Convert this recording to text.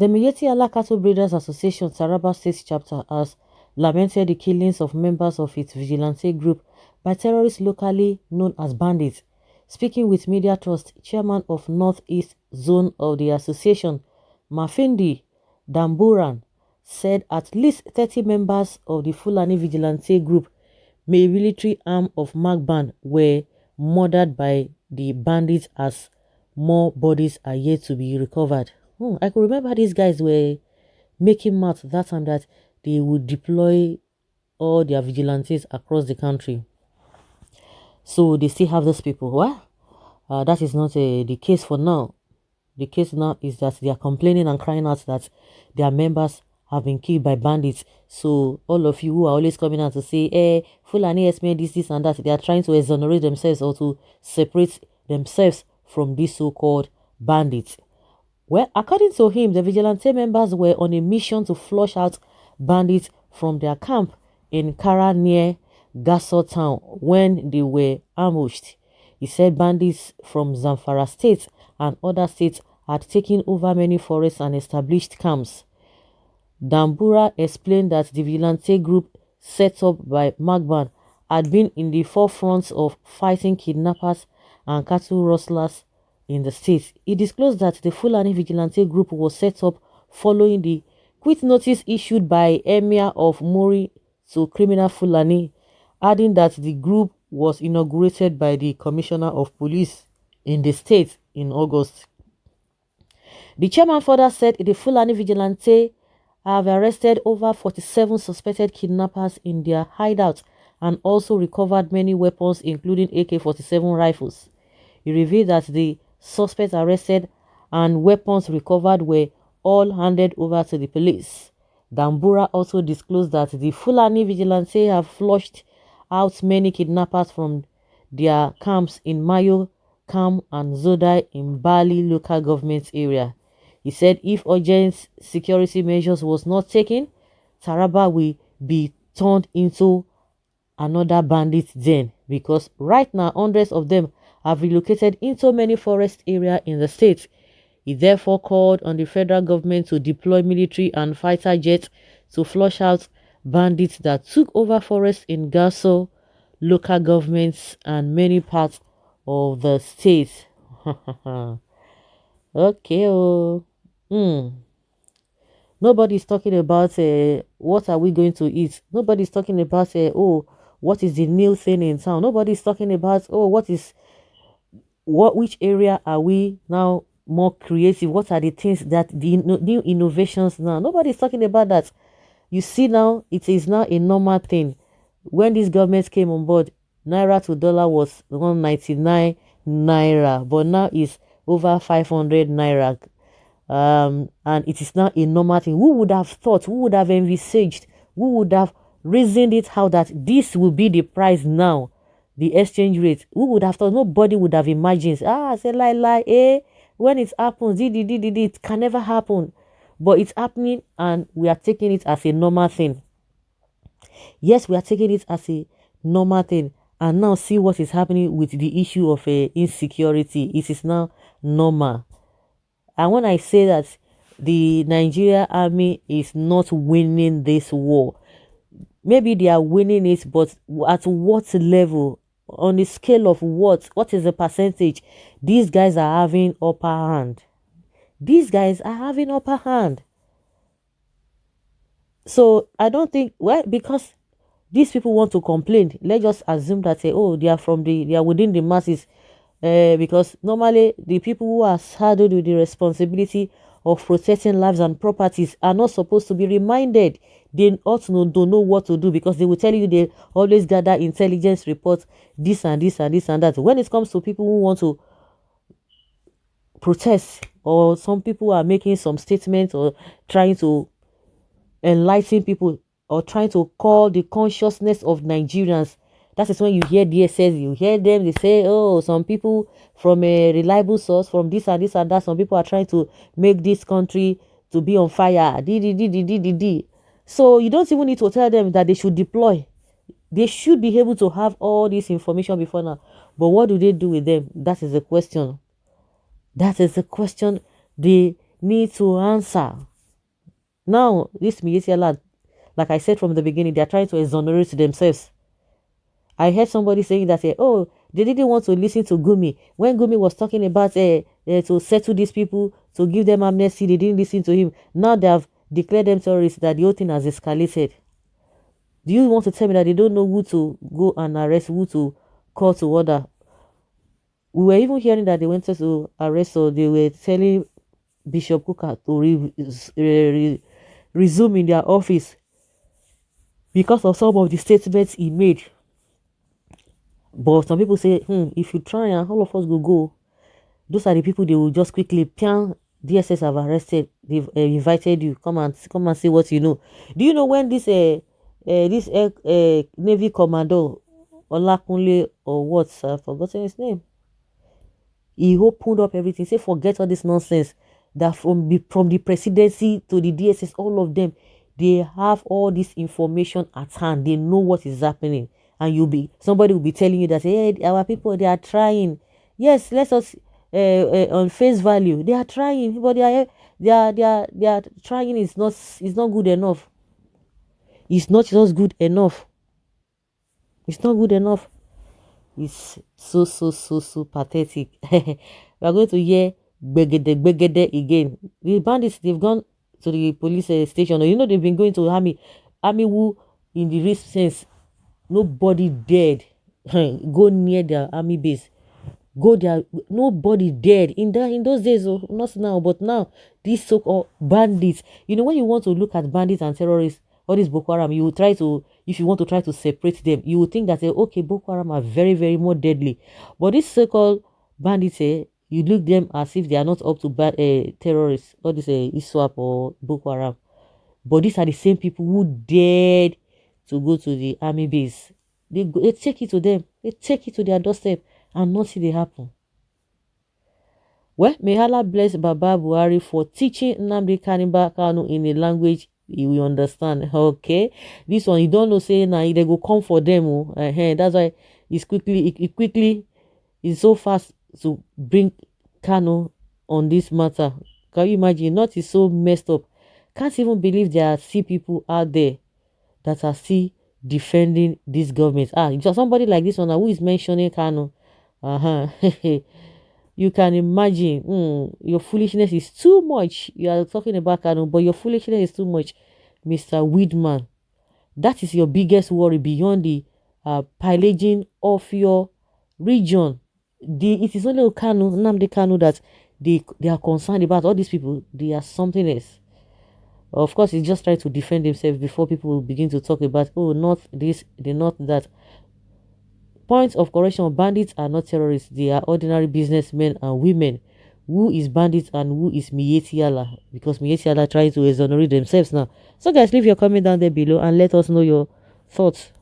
The MIYETTI Allah Cattle Breeders Association Taraba State Chapter has lamented the killings of members of its vigilante group by terrorists locally known as bandits. Speaking with Media Trust, Chairman of Northeast Zone of the association, Mafindi Damburan, said at least 30 members of the Fulani vigilante group, a military arm of Magban, were murdered by the bandits as more bodies are yet to be recovered. I could remember these guys were making math that time that they would deploy all their vigilantes across the country. So they still have those people. Well, that is not the case for now. The case now is that they are complaining and crying out that their members have been killed by bandits. So all of you who are always coming out to say, Fulani HERDSMEN this and that, they are trying to exonerate themselves or to separate themselves from these so-called bandits. Well, according to him, the vigilante members were on a mission to flush out bandits from their camp in Kara near Gasso town when they were ambushed. He said bandits from Zamfara state and other states had taken over many forests and established camps. Dambura explained that the vigilante group set up by Magban had been in the forefront of fighting kidnappers and cattle rustlers in the state. He disclosed that the Fulani vigilante group was set up following the quit notice issued by Emir of Muri to criminal Fulani, adding that the group was inaugurated by the Commissioner of Police in the state in August. The chairman further said the Fulani vigilante have arrested over 47 suspected kidnappers in their hideout and also recovered many weapons including AK-47 rifles. He revealed that the suspects arrested and weapons recovered were all handed over to the police. Dambura also disclosed that the Fulani vigilante have flushed out many kidnappers from their camps in Mayo, Kam and Zodai in Bali local government area. He said if urgent security measures was not taken, Taraba will be turned into another bandit den because right now hundreds of them have relocated into many forest areas in the state. He therefore called on the federal government to deploy military and fighter jets to flush out bandits that took over forests in Gasso, local governments and many parts of the state. Okay. Nobody's talking about what are we going to eat. Nobody's talking about what is the new thing in town. Nobody's talking about which area are we now more creative. What are the things that the new innovations now. Nobody's talking about that. You see now it is now a normal thing. When these governments came on board, naira to dollar was 199 naira, but now it's over 500 naira. And it is now a normal thing. Who would have thought, who would have envisaged, who would have reasoned it how that this will be the price now, the exchange rate? Who would have thought? Nobody would have imagined. Say lie, when it happens, it can never happen. But it's happening and we are taking it as a normal thing. Yes, we are taking it as a normal thing. And now see what is happening with the issue of insecurity. It is now normal. And when I say that the Nigeria army is not winning this war, maybe they are winning it, but at what level? On the scale of what? What is the percentage? These guys are having upper hand. These guys are having upper hand. So I don't think, well, because these people want to complain, let's just assume that they are within the masses. Because normally the people who are saddled with the responsibility of protecting lives and properties are not supposed to be reminded. They ought to don't know what to do because they will tell you they always gather intelligence reports, this and this and this and that. When it comes to people who want to protest, or some people are making some statements or trying to enlighten people or trying to call the consciousness of Nigerians, that is when you hear DSS, you hear them, they say, some people from a reliable source, from this and this and that, some people are trying to make this country to be on fire. So you don't even need to tell them that they should deploy. They should be able to have all this information before now. But what do they do with them? That is the question. That is the question they need to answer. Now, this MIYETTI, like I said from the beginning, they are trying to exonerate themselves. I heard somebody saying that, oh, they didn't want to listen to Gumi. When Gumi was talking about to settle these people, to give them amnesty, they didn't listen to him. Now they have declared them terrorists, that the whole thing has escalated. Do you want to tell me that they don't know who to go and arrest, who to call to order? We were even hearing that they wanted to arrest, or they were telling Bishop Kuka to resume in their office because of some of the statements he made. But some people say, if you try and all of us will go, those are the people they will just quickly, pian, DSS have arrested, they've invited you, come and say what you know. Do you know when this Navy Commando, Olakunle or what, I've forgotten his name, he opened up everything, say forget all this nonsense, that from the presidency to the DSS, all of them, they have all this information at hand, they know what is happening. And somebody will be telling you that, hey, our people, they are trying. Yes, let us on face value, they are trying, but they are trying is not good enough. It's not just good enough. It's not good enough. It's so pathetic. We are going to hear begede again. The bandits, they've gone to the police station. You know, they've been going to army who in the recent, nobody dared go near their army base. Go there, nobody dared in those days. Oh, not now, but now these so-called bandits. You know, when you want to look at bandits and terrorists, all these Boko Haram, you will try to, if you want to try to separate them, you will think that okay, Boko Haram are very, very more deadly. But these so-called bandits, you look them as if they are not up to bad terrorists, all this ISWAP or Boko Haram. But these are the same people who dared to go to the army base. They take it to them. They take it to their doorstep, and nothing will happen. Well, may Allah bless Baba Buhari for teaching Nnamdi Kanu in a language he will understand. Okay, this one you don't know, say now they go come for them. That's why it's quickly is so fast to bring Kanu on this matter. Can you imagine? Not is so messed up. Can't even believe there are still people out there that are still defending this government. Just somebody like this one who is mentioning Kanu. You can imagine, your foolishness is too much. You are talking about Kanu, but your foolishness is too much, Mr. Widman. That is your biggest worry beyond the pillaging of your region. It is only Kanu, Nnamdi Kanu, that they are concerned about. All these people, they are something else. Of course, he's just trying to defend himself before people will begin to talk about, oh, not this, not that. Points of correction: bandits are not terrorists. They are ordinary businessmen and women. Who is bandits and who is MIYETTI? Because MIYETTI trying to exonerate themselves now. So guys, leave your comment down there below and let us know your thoughts.